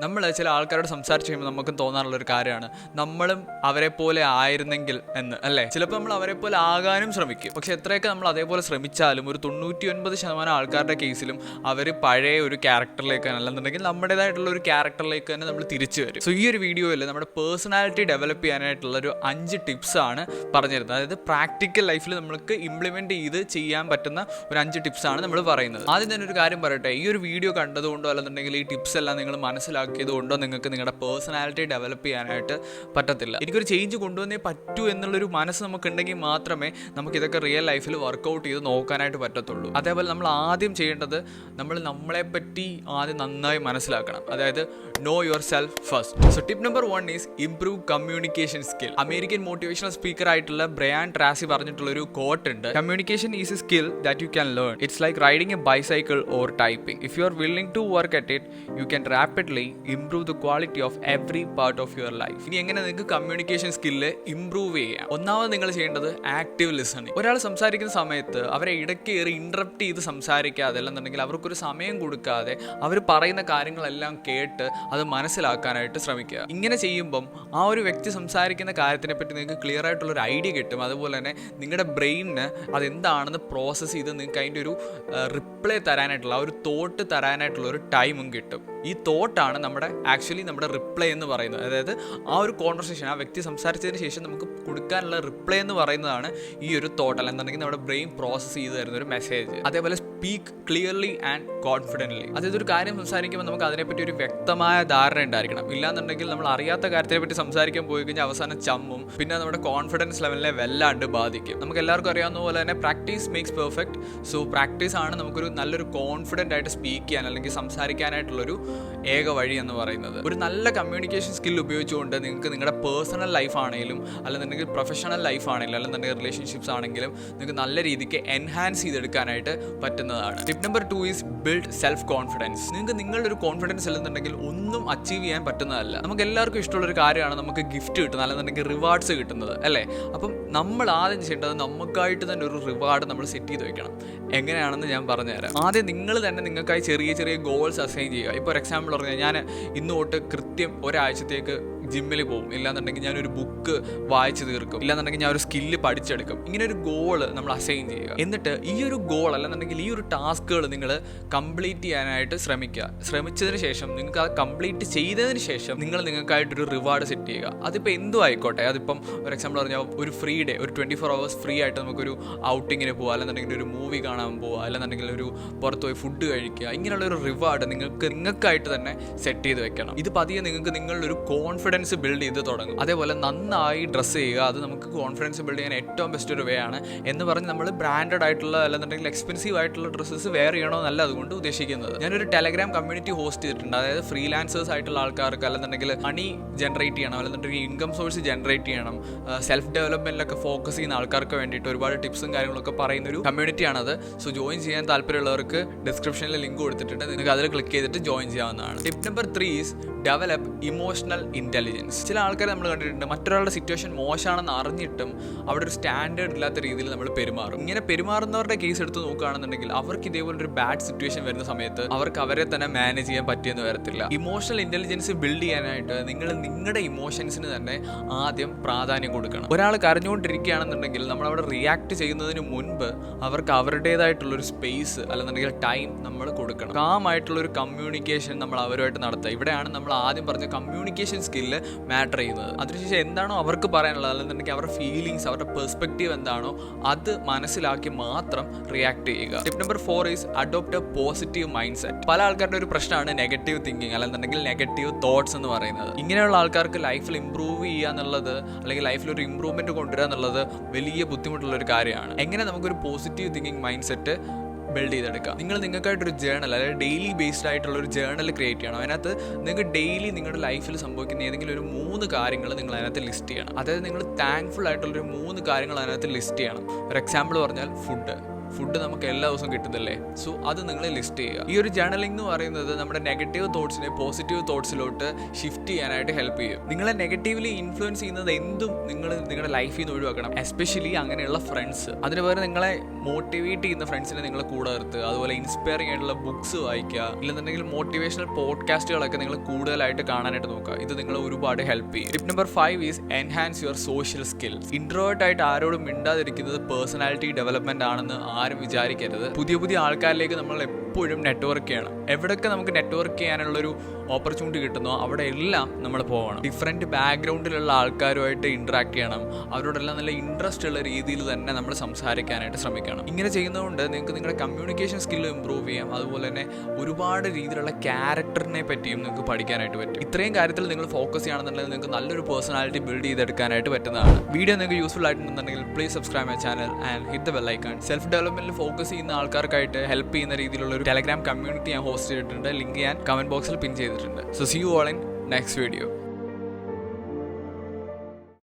നമ്മൾ ചില ആൾക്കാരോട് സംസാരിച്ച് കഴിയുമ്പോൾ നമുക്കും തോന്നാറുള്ളൊരു കാര്യമാണ് നമ്മളും അവരെ പോലെ ആയിരുന്നെങ്കിൽ എന്ന്, അല്ലേ? ചിലപ്പോൾ നമ്മൾ അവരെ പോലെ ആകാനും ശ്രമിക്കും. പക്ഷെ എത്രയൊക്കെ നമ്മൾ അതേപോലെ ശ്രമിച്ചാലും ഒരു 99% ആൾക്കാരുടെ കേസിലും അവർ പഴയ ഒരു ക്യാരക്ടറിലേക്ക് അല്ലെന്നുണ്ടെങ്കിൽ നമ്മുടേതായിട്ടുള്ള ഒരു ക്യാരക്ടറിലേക്ക് തന്നെ നമ്മൾ തിരിച്ചു വരും. സോ ഈ ഒരു വീഡിയോയിൽ നമ്മുടെ പേഴ്സണാലിറ്റി ഡെവലപ്പ് ചെയ്യാനായിട്ടുള്ള ഒരു 5 ടിപ്സാണ് പറഞ്ഞിരുന്നത്. അതായത് പ്രാക്ടിക്കൽ ലൈഫിൽ നമുക്ക് ഇംപ്ലിമെൻറ്റ് ചെയ്ത് ചെയ്യാൻ പറ്റുന്ന ഒരു 5 ടിപ്സാണ് നമ്മൾ പറയുന്നത്. ആദ്യം തന്നെ ഒരു കാര്യം പറയട്ടെ, ഈ ഒരു വീഡിയോ കണ്ടതുകൊണ്ടോ അല്ലെന്നുണ്ടെങ്കിൽ ഈ ടിപ്സ് എല്ലാം നിങ്ങൾ മനസ്സിലാക്കിയത് കൊണ്ടോ നിങ്ങൾക്ക് നിങ്ങളുടെ പേഴ്സണാലിറ്റി ഡെവലപ്പ് ചെയ്യാനായിട്ട് പറ്റത്തില്ല. എനിക്കൊരു ചേഞ്ച് കൊണ്ടുവന്നേ പറ്റൂ എന്നുള്ളൊരു മനസ്സ് നമുക്കുണ്ടെങ്കിൽ മാത്രമേ നമുക്കിതൊക്കെ റിയൽ ലൈഫിൽ വർക്കൗട്ട് ചെയ്ത് നോക്കാനായിട്ട് പറ്റത്തുള്ളൂ. അതേപോലെ നമ്മൾ ആദ്യം ചെയ്യേണ്ടത് നമ്മളെപ്പറ്റി ആദ്യം നന്നായി മനസ്സിലാക്കണം. അതായത് know yourself first. So tip number 1 is improve communication skill. American motivational speaker ആയിട്ടുള്ള ബ്രയാൻ ട്രാസി പറഞ്ഞിട്ടുള്ള ഒരു കോട്ട് ഉണ്ട്. Communication is a skill that you can learn. It's like riding a bicycle or typing. If you are willing to work at it you can rapidly improve the quality of every part of your life. ഇനി എങ്ങനെ നിങ്ങൾക്ക് communication skill improve ചെയ്യാം? ഒന്നാമത് നിങ്ങൾ ചെയ്യേണ്ടത് active listening. ഒരാൾ സംസാരിക്കുന്ന സമയത്ത് അവരെ ഇടയ്ക്ക് കയറി ഇൻട്രപ്റ്റ് ചെയ്ത് സംസാരിക്കാതെ അല്ലെന്നുണ്ടെങ്കിൽ അവർക്കൊരു സമയം കൊടുക്കാതെ അവർ പറയുന്ന കാര്യങ്ങളെല്ലാം കേട്ട് അത് മനസ്സിലാക്കാനായിട്ട് ശ്രമിക്കുക. ഇങ്ങനെ ചെയ്യുമ്പം ആ ഒരു വ്യക്തി സംസാരിക്കുന്ന കാര്യത്തിനെ പറ്റി നിങ്ങൾക്ക് ക്ലിയർ ആയിട്ടുള്ളൊരു ഐഡിയ കിട്ടും. അതുപോലെ തന്നെ നിങ്ങളുടെ ബ്രെയിനിന് അതെന്താണെന്ന് പ്രോസസ്സ് ചെയ്ത് നിങ്ങൾക്ക് അതിൻ്റെ ഒരു റിപ്ലൈ തരാനായിട്ടുള്ള ആ ഒരു തോട്ട് തരാനായിട്ടുള്ള ഒരു ടൈമും കിട്ടും. ഈ തോട്ടാണ് നമ്മുടെ റിപ്ലൈ എന്ന് പറയുന്നത്. അതായത് ആ ഒരു കോൺവെർസേഷൻ ആ വ്യക്തി സംസാരിച്ചതിന് ശേഷം നമുക്ക് കൊടുക്കാനുള്ള റിപ്ലൈ എന്ന് പറയുന്നതാണ് ഈ ഒരു തോട്ട്, അല്ലെന്നുണ്ടെങ്കിൽ നമ്മുടെ ബ്രെയിൻ പ്രോസസ്സ് ചെയ്ത് തരുന്ന ഒരു മെസ്സേജ്. അതേപോലെ സ്പീക്ക് ക്ലിയർലി ആൻഡ് കോൺഫിഡൻ്റ്ലി. അതായത് ഒരു കാര്യം സംസാരിക്കുമ്പോൾ നമുക്ക് അതിനെപ്പറ്റി ഒരു വ്യക്തമായ ധാരണ ഉണ്ടായിരിക്കണം. ഇല്ലാന്നുണ്ടെങ്കിൽ നമ്മൾ അറിയാത്ത കാര്യത്തിനെ പറ്റി സംസാരിക്കാൻ പോയി കഴിഞ്ഞാൽ അവസാനം ചമ്മും, പിന്നെ നമ്മുടെ കോൺഫിഡൻസ് ലെവലിനെ വല്ലാണ്ട് ബാധിക്കും. നമുക്ക് എല്ലാവർക്കും അറിയാവുന്ന പോലെ തന്നെ practice makes perfect. So practice ആണ് നമുക്കൊരു നല്ലൊരു കോൺഫിഡൻ്റ് ആയിട്ട് സ്പീക്ക് ചെയ്യാൻ അല്ലെങ്കിൽ സംസാരിക്കാനായിട്ടുള്ളൊരു ഏക വഴി എന്ന് പറയുന്നത്. ഒരു നല്ല കമ്മ്യൂണിക്കേഷൻ സ്കിൽ ഉപയോഗിച്ചുകൊണ്ട് നിങ്ങൾക്ക് നിങ്ങളുടെ പേഴ്സണൽ ലൈഫ് ആണെങ്കിലും അല്ലെന്നുണ്ടെങ്കിൽ പ്രൊഫഷണൽ ലൈഫ് ആണെങ്കിലും അല്ലെന്നുണ്ടെങ്കിൽ റിലേഷൻഷിപ്സ് ആണെങ്കിലും നിങ്ങൾക്ക് നല്ല രീതിക്ക് എൻഹാൻസ് ചെയ്തെടുക്കാനായിട്ട് പറ്റുന്നതാണ്. Tip number 2 is build self confidence. നിങ്ങൾക്ക് നിങ്ങളുടെ ഒരു കോൺഫിഡൻസ് അല്ലെന്നുണ്ടെങ്കിൽ ഒന്നും അച്ചീവ് ചെയ്യാൻ പറ്റുന്നതല്ല. നമുക്ക് എല്ലാവർക്കും ഇഷ്ടമുള്ളൊരു കാര്യമാണ് നമുക്ക് ഗിഫ്റ്റ് കിട്ടുന്നത് അല്ലെന്നുണ്ടെങ്കിൽ റിവാർഡ്സ് കിട്ടുന്നത്, അല്ലേ? അപ്പം നമ്മൾ ആദ്യം ചെയ്യേണ്ടത് നമുക്കായിട്ട് തന്നെ ഒരു റിവാർഡ് നമ്മൾ സെറ്റ് ചെയ്ത് വെക്കണം. എങ്ങനെയാണെന്ന് ഞാൻ പറഞ്ഞുതരാം. ആദ്യം നിങ്ങൾ തന്നെ നിങ്ങൾക്കായി ചെറിയ ചെറിയ ഗോൾസ് അസൈൻ ചെയ്യുക. ഇപ്പോൾ ഒരു എക്സാമ്പിൾ പറഞ്ഞാൽ ഞാൻ ഇന്ന് തൊട്ട് കൃത്യം ഒരാഴ്ചത്തേക്ക് ജിമ്മിൽ പോകും, ഇല്ലാന്നുണ്ടെങ്കിൽ ഞാനൊരു ബുക്ക് വായിച്ച് തീർക്കും, ഇല്ലാന്നുണ്ടെങ്കിൽ ഞാൻ ഒരു സ്കില്ല് പഠിച്ചെടുക്കും. ഇങ്ങനെ ഒരു ഗോൾ നമ്മൾ അസൈൻ ചെയ്യുക. എന്നിട്ട് ഈ ഒരു ഗോൾ അല്ലെന്നുണ്ടെങ്കിൽ ഈ ഒരു ടാസ്കുകൾ നിങ്ങൾ കംപ്ലീറ്റ് ചെയ്യാനായിട്ട് ശ്രമിക്കുക. ശ്രമിച്ചതിന് ശേഷം നിങ്ങൾക്ക് അത് കംപ്ലീറ്റ് ചെയ്തതിന് ശേഷം നിങ്ങൾക്കായിട്ടൊരു റിവാർഡ് സെറ്റ് ചെയ്യുക. അതിപ്പോൾ എന്തും ആയിക്കോട്ടെ. അതിപ്പം ഒരു എക്സാമ്പിൾ പറഞ്ഞാൽ ഒരു ഫ്രീ ഡേ, ഒരു 24 hours ഫ്രീ ആയിട്ട് നമുക്കൊരു ഔട്ടിങ്ങിന് പോവുക, അല്ലെന്നുണ്ടെങ്കിൽ ഒരു മൂവി കാണാൻ പോവുക, അല്ലെന്നുണ്ടെങ്കിൽ ഒരു പുറത്ത് പോയി ഫുഡ് കഴിക്കുക. ഇങ്ങനെയുള്ളൊരു റിവാർഡ് നിങ്ങൾക്കായിട്ട് തന്നെ സെറ്റ് ചെയ്ത് വെക്കണം. ഇത് പതിയെ നിങ്ങൾക്ക് നിങ്ങളുടെ ഒരു കോൺഫിഡൻസ് ബിൽഡ് ചെയ്ത് തുടങ്ങും. അതേപോലെ നന്നായി ഡ്രസ്സ് ചെയ്യുക. അത് നമുക്ക് കോൺഫിഡൻസ് ബിൽഡ് ചെയ്യാൻ ഏറ്റവും ബെസ്റ്റ് ഒരു വേ ആണ് എന്ന് പറഞ്ഞ് നമ്മൾ ബ്രാൻഡഡ് ആയിട്ടുള്ള അല്ലെന്നുണ്ടെങ്കിൽ എക്സ്പെൻസീവ് ആയിട്ടുള്ള ഡ്രസ്സസ് വെയർ ചെയ്യണമെന്നല്ല അതുകൊണ്ട് ഉദ്ദേശിക്കുന്നത്. ഞാനൊരു ടെലഗ്രാം കമ്മ്യൂണിറ്റി ഹോസ്റ്റ് ചെയ്തിട്ടുണ്ട്. അതായത് ഫ്രീലാൻസേഴ്സ് ആയിട്ടുള്ള ആൾക്കാർക്ക് അല്ലെന്നുണ്ടെങ്കിൽ മണി ജനറേറ്റ് ചെയ്യണം, അല്ലെന്നുണ്ടെങ്കിൽ ഇൻകം സോഴ്സ് ജനറേറ്റ് ചെയ്യണം, സെൽഫ് ഡെവലപ്മെന്റിലൊക്കെ ഫോക്കസ് ചെയ്യുന്ന ആൾക്കാർക്ക് വേണ്ടിയിട്ട് ഒരുപാട് ടിപ്സും കാര്യങ്ങളൊക്കെ പറയുന്ന ഒരു കമ്മ്യൂണിറ്റിയാണത്. സോ ജോയിൻ ചെയ്യാൻ താല്പര്യമുള്ളവർക്ക് ഡിസ്ക്രിപ്ഷനിൽ ലിങ്ക് കൊടുത്തിട്ടുണ്ട്. നിങ്ങൾക്ക് അതിൽ ക്ലിക്ക് ചെയ്തിട്ട് ജോയിൻ ചെയ്യാവുന്നതാണ്. Tip number 3 is develop emotional intelligence. ചില ആൾക്കാരെ നമ്മൾ കണ്ടിട്ടുണ്ട് മറ്റൊരാളുടെ സിറ്റുവേഷൻ മോശമാണെന്ന് അറിഞ്ഞിട്ടും അവിടെ ഒരു സ്റ്റാൻഡേർഡ് ഇല്ലാത്ത രീതിയിൽ നമ്മൾ പെരുമാറും. ഇങ്ങനെ പെരുമാറുന്നവരുടെ കേസ് എടുത്ത് നോക്കുകയാണെന്നുണ്ടെങ്കിൽ അവർക്ക് ഇതേപോലൊരു ബാഡ് സിറ്റുവേഷൻ വരുന്ന സമയത്ത് അവർക്ക് അവരെ തന്നെ മാനേജ് ചെയ്യാൻ പറ്റിയെന്ന് വരത്തില്ല. ഇമോഷണൽ ഇന്റലിജൻസ് ബിൽഡ് ചെയ്യാനായിട്ട് നിങ്ങൾ നിങ്ങളുടെ ഇമോഷൻസിന് തന്നെ ആദ്യം പ്രാധാന്യം കൊടുക്കണം. ഒരാൾ കരഞ്ഞുകൊണ്ടിരിക്കുകയാണെന്നുണ്ടെങ്കിൽ നമ്മൾ അവിടെ റിയാക്ട് ചെയ്യുന്നതിന് മുൻപ് അവർക്ക് അവരുടേതായിട്ടുള്ളൊരു സ്പേസ് അല്ലെന്നുണ്ടെങ്കിൽ ടൈം നമ്മൾ കൊടുക്കണം. കാമായിട്ടുള്ളൊരു കമ്മ്യൂണിക്കേഷൻ നമ്മൾ അവരുമായിട്ട് നടത്തുക. ഇവിടെയാണ് നമ്മൾ ആദ്യം പറഞ്ഞ കമ്മ്യൂണിക്കേഷൻ സ്കില്ല് മാറ്റർ ചെയ്യുന്നത്. അതിനുശേഷം എന്താണോ അവർക്ക് പറയാനുള്ളത് അല്ലെന്നുണ്ടെങ്കിൽ അവരുടെ ഫീലിങ്സ് അവരുടെ പെർസ്പെക്റ്റീവ് എന്താണോ അത് മനസ്സിലാക്കി മാത്രം റിയാക്ട് ചെയ്യുക. Tip number 4 is adopt A positive mind set. പല ആൾക്കാരുടെ ഒരു പ്രശ്നമാണ് നെഗറ്റീവ് തിങ്കിങ് അല്ലെന്നുണ്ടെങ്കിൽ നെഗറ്റീവ് തോട്ട്സ് എന്ന് പറയുന്നത്. ഇങ്ങനെയുള്ള ആൾക്കാർക്ക് ലൈഫിൽ ഇംപ്രൂവ് ചെയ്യുക എന്നുള്ളത് അല്ലെങ്കിൽ ലൈഫിൽ ഒരു ഇംപ്രൂവ്മെന്റ് കൊണ്ടുവരിക എന്നുള്ളത് വലിയ ബുദ്ധിമുട്ടുള്ള ഒരു കാര്യമാണ്. എങ്ങനെ നമുക്കൊരു positive thinking mind set build ചെയ്തെടുക്കുക? നിങ്ങൾക്കായിട്ടൊരു ജേണൽ അതായത് ഡെയിലി ബേസ്ഡ് ആയിട്ടുള്ള ഒരു ജേണൽ ക്രിയേറ്റ് ചെയ്യണം. അതിനകത്ത് നിങ്ങൾക്ക് ഡെയിലി നിങ്ങളുടെ ലൈഫിൽ സംഭവിക്കുന്ന ഏതെങ്കിലും ഒരു 3 കാര്യങ്ങൾ നിങ്ങൾ അതിനകത്ത് ലിസ്റ്റ് ചെയ്യണം. അതായത് നിങ്ങൾ താങ്ക്ഫുൾ ആയിട്ടുള്ളൊരു 3 കാര്യങ്ങൾ അതിനകത്ത് ലിസ്റ്റ് ചെയ്യണം. ഒരു എക്സാമ്പിൾ പറഞ്ഞാൽ ഫുഡ്, ഫുഡ് നമുക്ക് എല്ലാ ദിവസവും കിട്ടുന്നില്ലേ? സോ അത് നിങ്ങൾ ലിസ്റ്റ് ചെയ്യുക. ഈ ഒരു ജേർണലിംഗ് എന്ന് പറയുന്നത് നമ്മുടെ നെഗറ്റീവ് തോട്ട്സിനെ പോസിറ്റീവ് തോട്ട്സിലോട്ട് ഷിഫ്റ്റ് ചെയ്യാനായിട്ട് ഹെൽപ്പ് ചെയ്യും. നിങ്ങളെ നെഗറ്റീവ്ലി ഇൻഫ്ലുവൻസ് ചെയ്യുന്നത് എന്തും നിങ്ങൾ നിങ്ങളുടെ ലൈഫിൽ നിന്ന് ഒഴിവാക്കണം, എസ്പെഷ്യലി അങ്ങനെയുള്ള ഫ്രണ്ട്സ്. അതിന് പകരം നിങ്ങളെ മോട്ടിവേറ്റ് ചെയ്യുന്ന ഫ്രണ്ട്സിനെ നിങ്ങൾ കൂടെ നിർത്തുക. അതുപോലെ ഇൻസ്പയറിംഗ് ആയിട്ടുള്ള ബുക്സ് വായിക്കുക, ഇല്ലെന്നുണ്ടെങ്കിൽ മോട്ടിവേഷണൽ പോഡ്കാസ്റ്റുകളൊക്കെ നിങ്ങൾ കൂടുതലായിട്ട് കാണാനായിട്ട് നോക്കുക. ഇത് നിങ്ങളെ ഒരുപാട് ഹെൽപ്പ് ചെയ്യും. Tip number 5 is enhance your social skills. Introvert ആയിട്ട് ആരോടും മിണ്ടാതിരിക്കുന്നത് പേഴ്സണാലിറ്റി ഡെവലപ്മെന്റ് ആണെന്ന് ആരും വിചാരിക്കരുത്. പുതിയ പുതിയ ആൾക്കാരിലേക്ക് നമ്മൾ എപ്പോഴും നെറ്റ്വർക്ക് ചെയ്യണം. എവിടെയൊക്കെ നമുക്ക് നെറ്റ്വർക്ക് ചെയ്യാനുള്ളൊരു ഓപ്പർച്യൂണിറ്റി കിട്ടുന്നോ അവിടെ എല്ലാം നമ്മൾ പോകണം. ഡിഫറെൻറ്റ് ബാക്ക്ഗ്രൗണ്ടിലുള്ള ആൾക്കാരുമായിട്ട് ഇൻട്രാക്ട് ചെയ്യണം. അവരോടെല്ലാം നല്ല ഇൻട്രസ്റ്റ് ഉള്ള രീതിയിൽ തന്നെ നമ്മൾ സംസാരിക്കാനായിട്ട് ശ്രമിക്കണം. ഇങ്ങനെ ചെയ്യുന്നതുകൊണ്ട് നിങ്ങൾക്ക് നിങ്ങളുടെ കമ്മ്യൂണിക്കേഷൻ സ്കില്ല് ഇമ്പ്രൂവ് ചെയ്യാം. അതുപോലെ തന്നെ ഒരുപാട് രീതിയിലുള്ള ക്യാരക്ടറിനെ പറ്റിയും നിങ്ങൾക്ക് പഠിക്കാനായിട്ട് പറ്റും. ഇത്രയും കാര്യത്തിൽ നിങ്ങൾ ഫോക്കസ് ചെയ്യുകയാണെന്നുണ്ടെങ്കിൽ നിങ്ങൾക്ക് നല്ലൊരു പേഴ്സണാലിറ്റി ബിൽഡ് ചെയ്തെടുക്കാനായിട്ട് പറ്റുന്നതാണ്. വീഡിയോ നിങ്ങൾക്ക് യൂസ്ഫുൾ ആയിട്ടുണ്ടെന്നുണ്ടെങ്കിൽ please subscribe my channel and hit the bell icon. Self ഡെവലപ്മെന്റിൽ ഫോക്കസ് ചെയ്യുന്ന ആൾക്കാർക്കായിട്ട് ഹെൽപ്പ് ചെയ്യുന്ന രീതിയിലുള്ള ഒരു ടെലഗ്രാം കമ്മ്യൂണിറ്റി ഞാൻ ഹോസ്റ്റ് ചെയ്തിട്ടുണ്ട്. ലിങ്ക് ഞാൻ കമന്റ് ബോക്സിൽ പിൻ ചെയ്തിട്ടുണ്ട്. So see you all in next video.